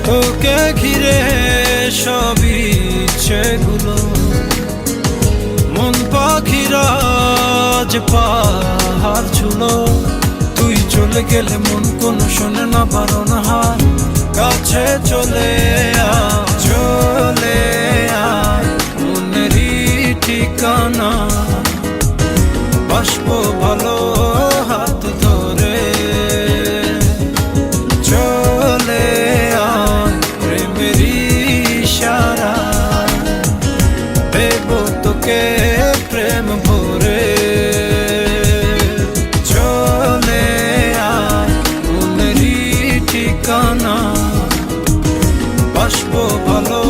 তোকে ঘিরে সবই ইচ্ছেগুলো, মন পাখিরা যে পাহাড় ছুলো। তুই চলে গেলে মন কোনো শোনে না বারণ হার, কাছে চলে চলে মনেরই ঠিকানা। বাসবো ভালো হাত ধরে, চলে প্রেমেরই ইশারা, দেব তোকে প্রেম ভরে। চলে মনেরই ঠিকানা, বাসবো ভালো